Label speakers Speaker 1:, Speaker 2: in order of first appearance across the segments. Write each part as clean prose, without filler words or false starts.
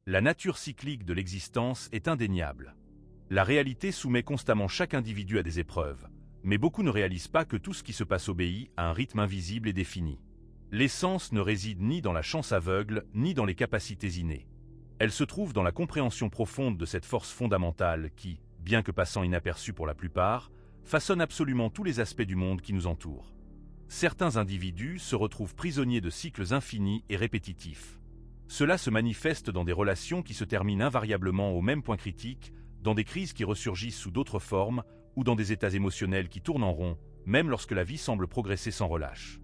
Speaker 1: La nature cyclique de l'existence est indéniable. La réalité soumet constamment chaque individu à des épreuves, mais beaucoup ne réalisent pas que tout ce qui se passe obéit à un rythme invisible et défini. L'essence ne réside ni dans la chance aveugle, ni dans les capacités innées. Elle se trouve dans la compréhension profonde de cette force fondamentale qui, bien que passant inaperçue pour la plupart, façonne absolument tous les aspects du monde qui nous entoure. Certains individus se retrouvent prisonniers de cycles infinis et répétitifs. Cela se manifeste dans des relations qui se terminent invariablement au même point critique, dans des crises qui ressurgissent sous d'autres formes, ou dans des états émotionnels qui tournent en rond, même lorsque la vie semble progresser sans relâche.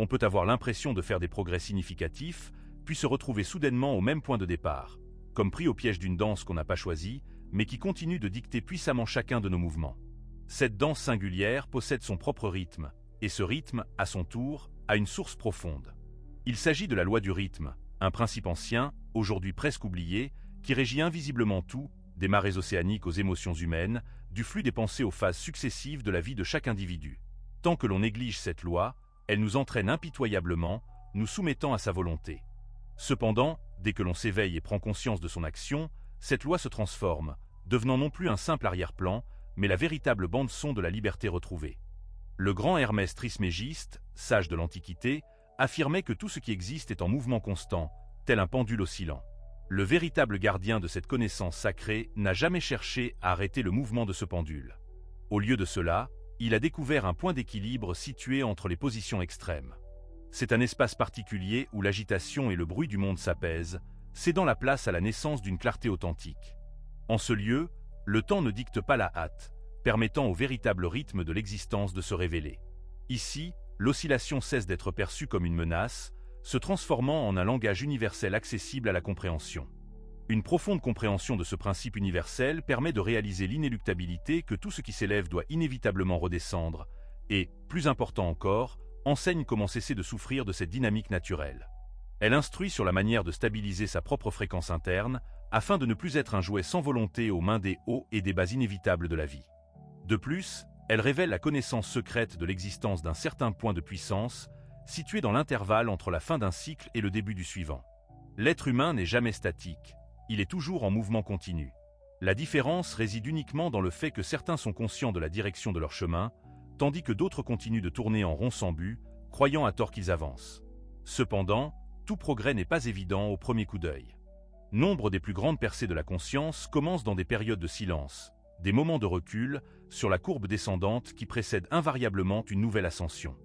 Speaker 1: On peut avoir l'impression de faire des progrès significatifs, puis se retrouver soudainement au même point de départ, comme pris au piège d'une danse qu'on n'a pas choisie, mais qui continue de dicter puissamment chacun de nos mouvements. Cette danse singulière possède son propre rythme, et ce rythme, à son tour, a une source profonde. Il s'agit de la loi du rythme, un principe ancien, aujourd'hui presque oublié, qui régit invisiblement tout, des marées océaniques aux émotions humaines, du flux des pensées aux phases successives de la vie de chaque individu. Tant que l'on néglige cette loi, elle nous entraîne impitoyablement, nous soumettant à sa volonté. Cependant, dès que l'on s'éveille et prend conscience de son action, cette loi se transforme, devenant non plus un simple arrière-plan, mais la véritable bande-son de la liberté retrouvée. Le grand Hermès Trismégiste, sage de l'Antiquité, affirmait que tout ce qui existe est en mouvement constant, tel un pendule oscillant. Le véritable gardien de cette connaissance sacrée n'a jamais cherché à arrêter le mouvement de ce pendule. Au lieu de cela, il a découvert un point d'équilibre situé entre les positions extrêmes. C'est un espace particulier où l'agitation et le bruit du monde s'apaisent, cédant la place à la naissance d'une clarté authentique. En ce lieu, le temps ne dicte pas la hâte, permettant au véritable rythme de l'existence de se révéler. Ici, l'oscillation cesse d'être perçue comme une menace, se transformant en un langage universel accessible à la compréhension. Une profonde compréhension de ce principe universel permet de réaliser l'inéluctabilité que tout ce qui s'élève doit inévitablement redescendre, et, plus important encore, enseigne comment cesser de souffrir de cette dynamique naturelle. Elle instruit sur la manière de stabiliser sa propre fréquence interne, afin de ne plus être un jouet sans volonté aux mains des hauts et des bas inévitables de la vie. De plus, elle révèle la connaissance secrète de l'existence d'un certain point de puissance, situé dans l'intervalle entre la fin d'un cycle et le début du suivant. L'être humain n'est jamais statique, il est toujours en mouvement continu. La différence réside uniquement dans le fait que certains sont conscients de la direction de leur chemin, tandis que d'autres continuent de tourner en rond sans but, croyant à tort qu'ils avancent. Cependant, tout progrès n'est pas évident au premier coup d'œil. Nombre des plus grandes percées de la conscience commencent dans des périodes de silence, des moments de recul, sur la courbe descendante qui précède invariablement une nouvelle ascension.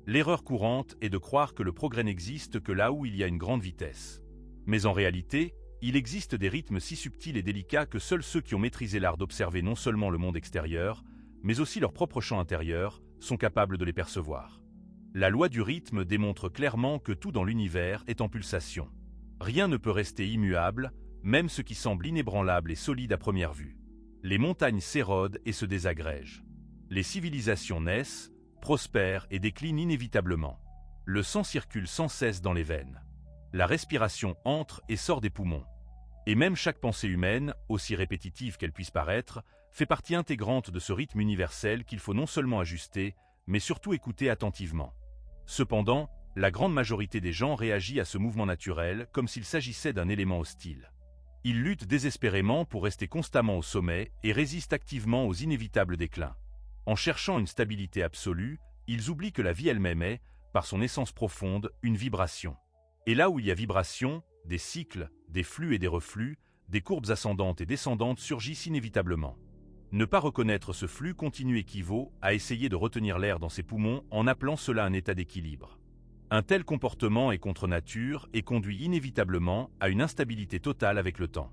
Speaker 1: L'erreur courante est de croire que le progrès n'existe que là où il y a une grande vitesse. Mais en réalité, il existe des rythmes si subtils et délicats que seuls ceux qui ont maîtrisé l'art d'observer non seulement le monde extérieur, mais aussi leur propre champ intérieur, sont capables de les percevoir. La loi du rythme démontre clairement que tout dans l'univers est en pulsation. Rien ne peut rester immuable, même ce qui semble inébranlable et solide à première vue. Les montagnes s'érodent et se désagrègent. Les civilisations naissent, prospèrent et déclinent inévitablement. Le sang circule sans cesse dans les veines. La respiration entre et sort des poumons. Et même chaque pensée humaine, aussi répétitive qu'elle puisse paraître, fait partie intégrante de ce rythme universel qu'il faut non seulement ajuster, mais surtout écouter attentivement. Cependant, la grande majorité des gens réagit à ce mouvement naturel comme s'il s'agissait d'un élément hostile. Ils luttent désespérément pour rester constamment au sommet et résistent activement aux inévitables déclins. En cherchant une stabilité absolue, ils oublient que la vie elle-même est, par son essence profonde, une vibration. Et là où il y a vibration, des cycles, des flux et des reflux, des courbes ascendantes et descendantes surgissent inévitablement. Ne pas reconnaître ce flux continu équivaut à essayer de retenir l'air dans ses poumons en appelant cela un état d'équilibre. Un tel comportement est contre nature et conduit inévitablement à une instabilité totale avec le temps.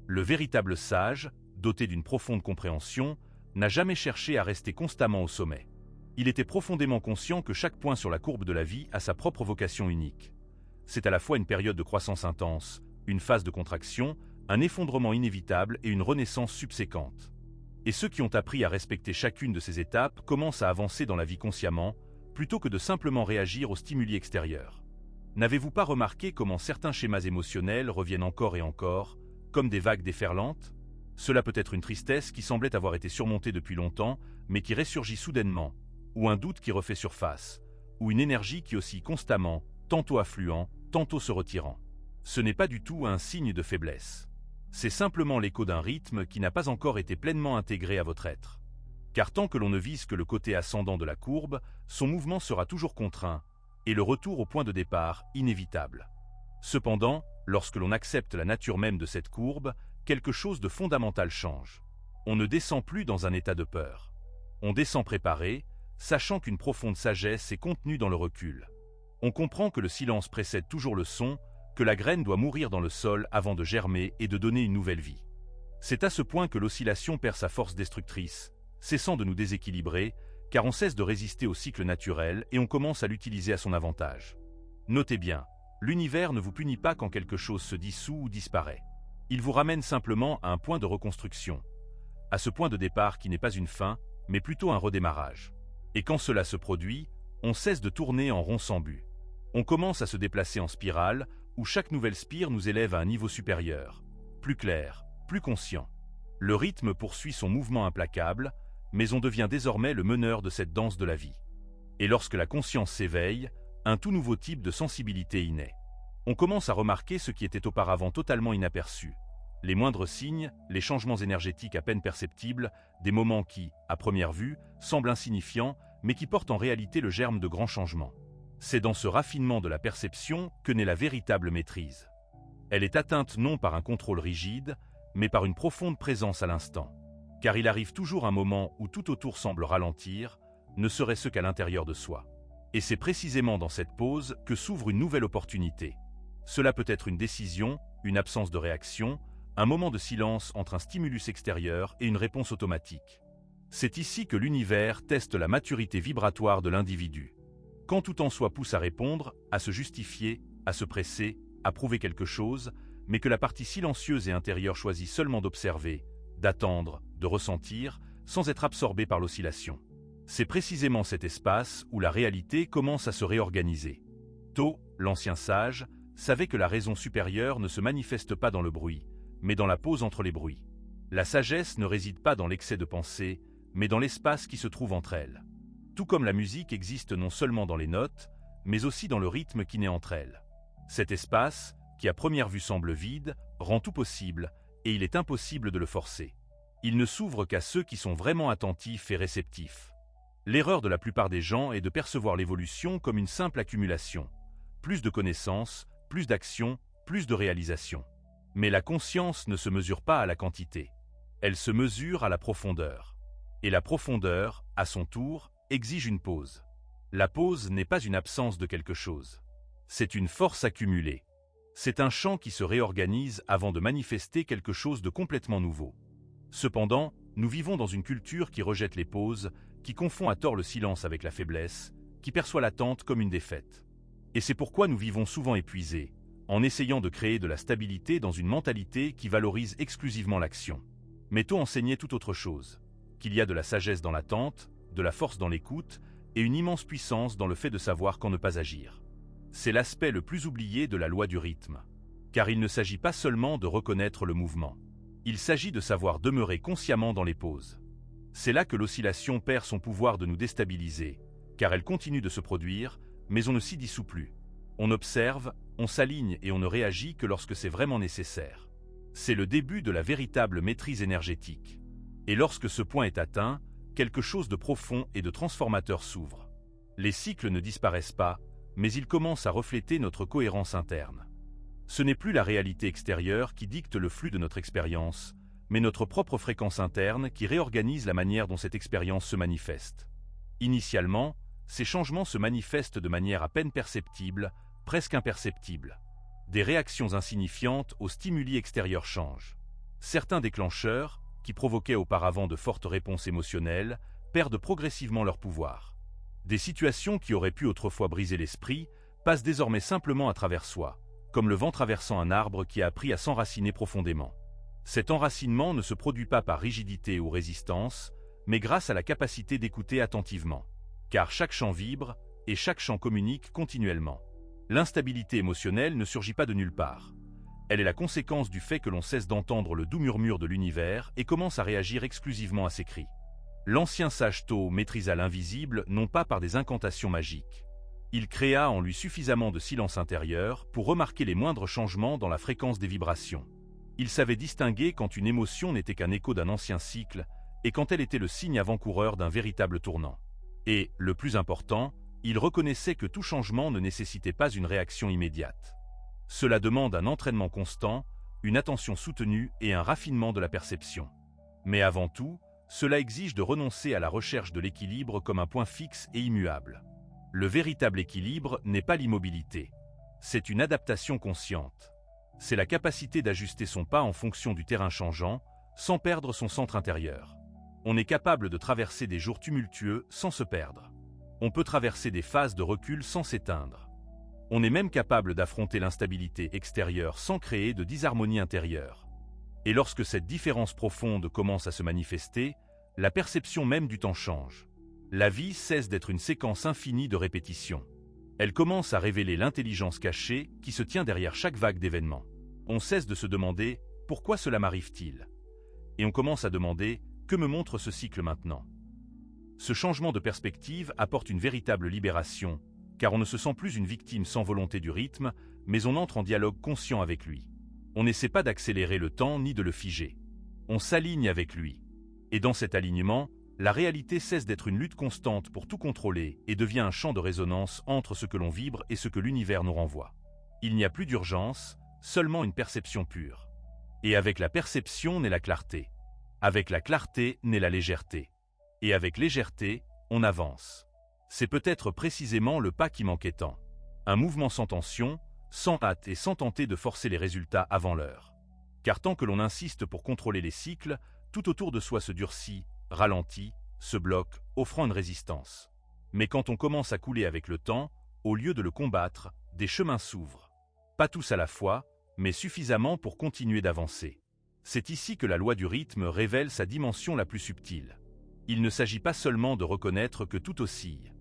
Speaker 1: Le véritable sage, doté d'une profonde compréhension, n'a jamais cherché à rester constamment au sommet. Il était profondément conscient que chaque point sur la courbe de la vie a sa propre vocation unique. C'est à la fois une période de croissance intense, une phase de contraction, un effondrement inévitable et une renaissance subséquente. Et ceux qui ont appris à respecter chacune de ces étapes commencent à avancer dans la vie consciemment, plutôt que de simplement réagir aux stimuli extérieurs. N'avez-vous pas remarqué comment certains schémas émotionnels reviennent encore et encore, comme des vagues déferlantes? Cela peut être une tristesse qui semblait avoir été surmontée depuis longtemps, mais qui ressurgit soudainement, ou un doute qui refait surface, ou une énergie qui oscille constamment, tantôt affluent, tantôt se retirant. Ce n'est pas du tout un signe de faiblesse. C'est simplement l'écho d'un rythme qui n'a pas encore été pleinement intégré à votre être. Car tant que l'on ne vise que le côté ascendant de la courbe, son mouvement sera toujours contraint, et le retour au point de départ inévitable. Cependant, lorsque l'on accepte la nature même de cette courbe, quelque chose de fondamental change. On ne descend plus dans un état de peur. On descend préparé, sachant qu'une profonde sagesse est contenue dans le recul. On comprend que le silence précède toujours le son, que la graine doit mourir dans le sol avant de germer et de donner une nouvelle vie. C'est à ce point que l'oscillation perd sa force destructrice, cessant de nous déséquilibrer, car on cesse de résister au cycle naturel et on commence à l'utiliser à son avantage. Notez bien, l'univers ne vous punit pas quand quelque chose se dissout ou disparaît. Il vous ramène simplement à un point de reconstruction, à ce point de départ qui n'est pas une fin, mais plutôt un redémarrage. Et quand cela se produit, on cesse de tourner en rond sans but. On commence à se déplacer en spirale, où chaque nouvelle spire nous élève à un niveau supérieur, plus clair, plus conscient. Le rythme poursuit son mouvement implacable, mais on devient désormais le meneur de cette danse de la vie. Et lorsque la conscience s'éveille, un tout nouveau type de sensibilité y naît. On commence à remarquer ce qui était auparavant totalement inaperçu. Les moindres signes, les changements énergétiques à peine perceptibles, des moments qui, à première vue, semblent insignifiants, mais qui portent en réalité le germe de grands changements. C'est dans ce raffinement de la perception que naît la véritable maîtrise. Elle est atteinte non par un contrôle rigide, mais par une profonde présence à l'instant. Car il arrive toujours un moment où tout autour semble ralentir, ne serait-ce qu'à l'intérieur de soi. Et c'est précisément dans cette pause que s'ouvre une nouvelle opportunité. Cela peut être une décision, une absence de réaction, un moment de silence entre un stimulus extérieur et une réponse automatique. C'est ici que l'univers teste la maturité vibratoire de l'individu. Quand tout en soi pousse à répondre, à se justifier, à se presser, à prouver quelque chose, mais que la partie silencieuse et intérieure choisit seulement d'observer, d'attendre, de ressentir, sans être absorbée par l'oscillation. C'est précisément cet espace où la réalité commence à se réorganiser. Tho, l'ancien sage, savait que la raison supérieure ne se manifeste pas dans le bruit, mais dans la pause entre les bruits. La sagesse ne réside pas dans l'excès de pensée, mais dans l'espace qui se trouve entre elles. Tout comme la musique existe non seulement dans les notes, mais aussi dans le rythme qui naît entre elles. Cet espace, qui à première vue semble vide, rend tout possible, et il est impossible de le forcer. Il ne s'ouvre qu'à ceux qui sont vraiment attentifs et réceptifs. L'erreur de la plupart des gens est de percevoir l'évolution comme une simple accumulation. Plus de connaissances, plus d'actions, plus de réalisations. Mais la conscience ne se mesure pas à la quantité. Elle se mesure à la profondeur. Et la profondeur, à son tour, exige une pause. La pause n'est pas une absence de quelque chose. C'est une force accumulée. C'est un champ qui se réorganise avant de manifester quelque chose de complètement nouveau. Cependant, nous vivons dans une culture qui rejette les pauses, qui confond à tort le silence avec la faiblesse, qui perçoit l'attente comme une défaite. Et c'est pourquoi nous vivons souvent épuisés, en essayant de créer de la stabilité dans une mentalité qui valorise exclusivement l'action. Mais Tho enseignait tout autre chose, qu'il y a de la sagesse dans l'attente, de la force dans l'écoute et une immense puissance dans le fait de savoir quand ne pas agir. C'est l'aspect le plus oublié de la loi du rythme, car il ne s'agit pas seulement de reconnaître le mouvement. Il s'agit de savoir demeurer consciemment dans les pauses. C'est là que l'oscillation perd son pouvoir de nous déstabiliser, car elle continue de se produire, mais on ne s'y dissout plus. On observe, on s'aligne et on ne réagit que lorsque c'est vraiment nécessaire. C'est le début de la véritable maîtrise énergétique. Et lorsque ce point est atteint, quelque chose de profond et de transformateur s'ouvre. Les cycles ne disparaissent pas, mais ils commencent à refléter notre cohérence interne. Ce n'est plus la réalité extérieure qui dicte le flux de notre expérience, mais notre propre fréquence interne qui réorganise la manière dont cette expérience se manifeste. Initialement, ces changements se manifestent de manière à peine perceptible, presque imperceptible. Des réactions insignifiantes aux stimuli extérieurs changent. Certains déclencheurs, qui provoquaient auparavant de fortes réponses émotionnelles, perdent progressivement leur pouvoir. Des situations qui auraient pu autrefois briser l'esprit passent désormais simplement à travers soi, comme le vent traversant un arbre qui a appris à s'enraciner profondément. Cet enracinement ne se produit pas par rigidité ou résistance, mais grâce à la capacité d'écouter attentivement. Car chaque champ vibre, et chaque champ communique continuellement. L'instabilité émotionnelle ne surgit pas de nulle part. Elle est la conséquence du fait que l'on cesse d'entendre le doux murmure de l'univers et commence à réagir exclusivement à ses cris. L'ancien sage Tho maîtrisa l'invisible non pas par des incantations magiques, Il créa en lui suffisamment de silence intérieur pour remarquer les moindres changements dans la fréquence des vibrations. Il savait distinguer quand une émotion n'était qu'un écho d'un ancien cycle et quand elle était le signe avant-coureur d'un véritable tournant. Et, le plus important, il reconnaissait que tout changement ne nécessitait pas une réaction immédiate. Cela demande un entraînement constant, une attention soutenue et un raffinement de la perception. Mais avant tout, cela exige de renoncer à la recherche de l'équilibre comme un point fixe et immuable. Le véritable équilibre n'est pas l'immobilité. C'est une adaptation consciente. C'est la capacité d'ajuster son pas en fonction du terrain changeant, sans perdre son centre intérieur. On est capable de traverser des jours tumultueux sans se perdre. On peut traverser des phases de recul sans s'éteindre. On est même capable d'affronter l'instabilité extérieure sans créer de disharmonie intérieure. Et lorsque cette différence profonde commence à se manifester, la perception même du temps change. La vie cesse d'être une séquence infinie de répétitions. Elle commence à révéler l'intelligence cachée qui se tient derrière chaque vague d'événements. On cesse de se demander « Pourquoi cela m'arrive-t-il » et on commence à demander « Que me montre ce cycle maintenant ?» Ce changement de perspective apporte une véritable libération, car on ne se sent plus une victime sans volonté du rythme, mais on entre en dialogue conscient avec lui. On n'essaie pas d'accélérer le temps ni de le figer. On s'aligne avec lui. Et dans cet alignement, la réalité cesse d'être une lutte constante pour tout contrôler et devient un champ de résonance entre ce que l'on vibre et ce que l'univers nous renvoie. Il n'y a plus d'urgence, seulement une perception pure. Et avec la perception naît la clarté. Avec la clarté naît la légèreté. Et avec légèreté, on avance. C'est peut-être précisément le pas qui manquait tant. Un mouvement sans tension, sans hâte et sans tenter de forcer les résultats avant l'heure. Car tant que l'on insiste pour contrôler les cycles, tout autour de soi se durcit, ralentit, se bloque, offrant une résistance. Mais quand on commence à couler avec le temps, au lieu de le combattre, des chemins s'ouvrent. Pas tous à la fois, mais suffisamment pour continuer d'avancer. C'est ici que la loi du rythme révèle sa dimension la plus subtile. Il ne s'agit pas seulement de reconnaître que tout oscille.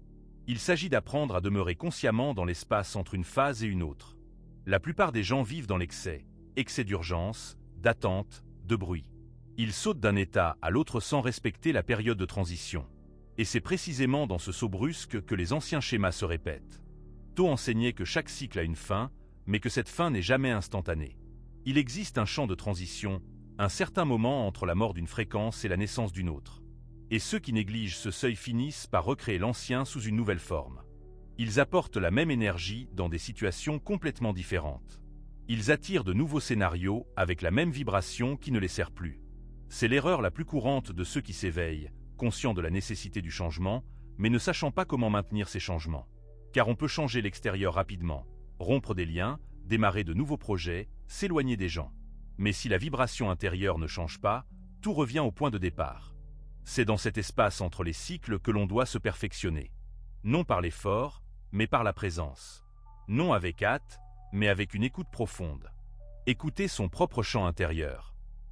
Speaker 1: Il s'agit d'apprendre à demeurer consciemment dans l'espace entre une phase et une autre. La plupart des gens vivent dans l'excès, excès d'urgence, d'attente, de bruit. Ils sautent d'un état à l'autre sans respecter la période de transition. Et c'est précisément dans ce saut brusque que les anciens schémas se répètent. Tôt enseigné que chaque cycle a une fin, mais que cette fin n'est jamais instantanée. Il existe un champ de transition, un certain moment entre la mort d'une fréquence et la naissance d'une autre. Et ceux qui négligent ce seuil finissent par recréer l'ancien sous une nouvelle forme. Ils apportent la même énergie dans des situations complètement différentes. Ils attirent de nouveaux scénarios avec la même vibration qui ne les sert plus. C'est l'erreur la plus courante de ceux qui s'éveillent, conscients de la nécessité du changement, mais ne sachant pas comment maintenir ces changements. Car on peut changer l'extérieur rapidement, rompre des liens, démarrer de nouveaux projets, s'éloigner des gens. Mais si la vibration intérieure ne change pas, tout revient au point de départ. C'est dans cet espace entre les cycles que l'on doit se perfectionner. Non par l'effort, mais par la présence. Non avec hâte, mais avec une écoute profonde. Écouter son propre chant intérieur.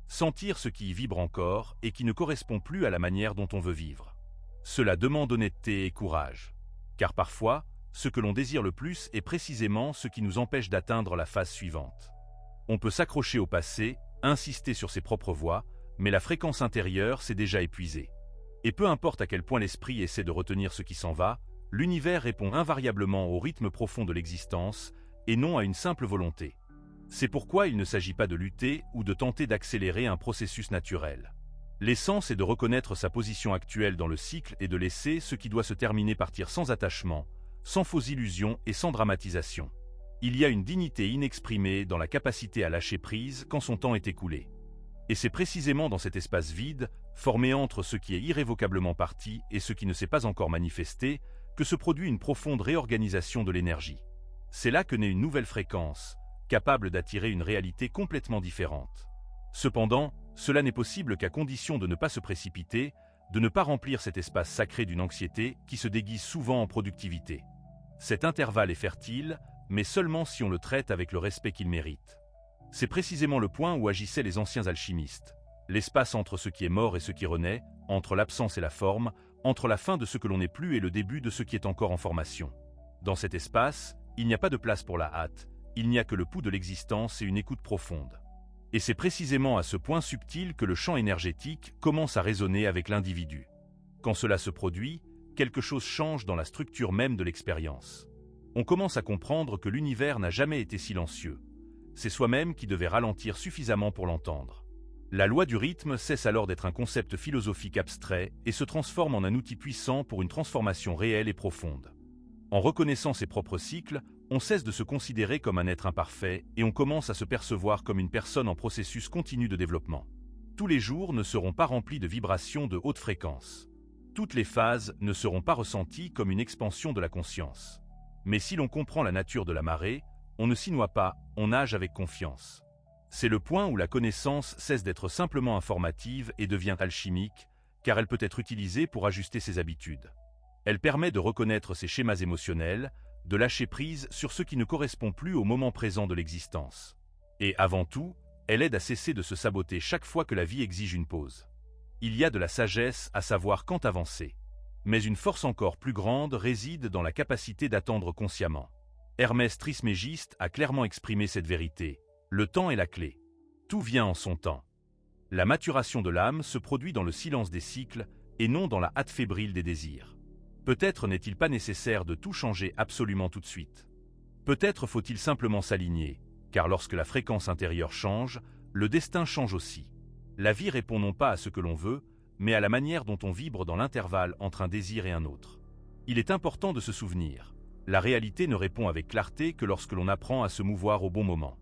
Speaker 1: Sentir ce qui y vibre encore et qui ne correspond plus à la manière dont on veut vivre. Cela demande honnêteté et courage. Car parfois, ce que l'on désire le plus est précisément ce qui nous empêche d'atteindre la phase suivante. On peut s'accrocher au passé, insister sur ses propres voies, mais la fréquence intérieure s'est déjà épuisée. Et peu importe à quel point l'esprit essaie de retenir ce qui s'en va, l'univers répond invariablement au rythme profond de l'existence et non à une simple volonté. C'est pourquoi il ne s'agit pas de lutter ou de tenter d'accélérer un processus naturel. L'essence est de reconnaître sa position actuelle dans le cycle et de laisser ce qui doit se terminer partir sans attachement, sans fausses illusions et sans dramatisation. Il y a une dignité inexprimée dans la capacité à lâcher prise quand son temps est écoulé. Et c'est précisément dans cet espace vide, formé entre ce qui est irrévocablement parti et ce qui ne s'est pas encore manifesté, que se produit une profonde réorganisation de l'énergie. C'est là que naît une nouvelle fréquence, capable d'attirer une réalité complètement différente. Cependant, cela n'est possible qu'à condition de ne pas se précipiter, de ne pas remplir cet espace sacré d'une anxiété qui se déguise souvent en productivité. Cet intervalle est fertile, mais seulement si on le traite avec le respect qu'il mérite. C'est précisément le point où agissaient les anciens alchimistes. L'espace entre ce qui est mort et ce qui renaît, entre l'absence et la forme, entre la fin de ce que l'on n'est plus et le début de ce qui est encore en formation. Dans cet espace, il n'y a pas de place pour la hâte, il n'y a que le pouls de l'existence et une écoute profonde. Et c'est précisément à ce point subtil que le champ énergétique commence à résonner avec l'individu. Quand cela se produit, quelque chose change dans la structure même de l'expérience. On commence à comprendre que l'univers n'a jamais été silencieux. C'est soi-même qui devait ralentir suffisamment pour l'entendre. La loi du rythme cesse alors d'être un concept philosophique abstrait et se transforme en un outil puissant pour une transformation réelle et profonde. En reconnaissant ses propres cycles, on cesse de se considérer comme un être imparfait et on commence à se percevoir comme une personne en processus continu de développement. Tous les jours ne seront pas remplis de vibrations de haute fréquence. Toutes les phases ne seront pas ressenties comme une expansion de la conscience. Mais si l'on comprend la nature de la marée, on ne s'y noie pas, on nage avec confiance. C'est le point où la connaissance cesse d'être simplement informative et devient alchimique, car elle peut être utilisée pour ajuster ses habitudes. Elle permet de reconnaître ses schémas émotionnels, de lâcher prise sur ce qui ne correspond plus au moment présent de l'existence. Et avant tout, elle aide à cesser de se saboter chaque fois que la vie exige une pause. Il y a de la sagesse à savoir quand avancer. Mais une force encore plus grande réside dans la capacité d'attendre consciemment. Hermès Trismégiste a clairement exprimé cette vérité. Le temps est la clé. Tout vient en son temps. La maturation de l'âme se produit dans le silence des cycles et non dans la hâte fébrile des désirs. Peut-être n'est-il pas nécessaire de tout changer absolument tout de suite. Peut-être faut-il simplement s'aligner, car lorsque la fréquence intérieure change, le destin change aussi. La vie répond non pas à ce que l'on veut, mais à la manière dont on vibre dans l'intervalle entre un désir et un autre. Il est important de se souvenir. La réalité ne répond avec clarté que lorsque l'on apprend à se mouvoir au bon moment.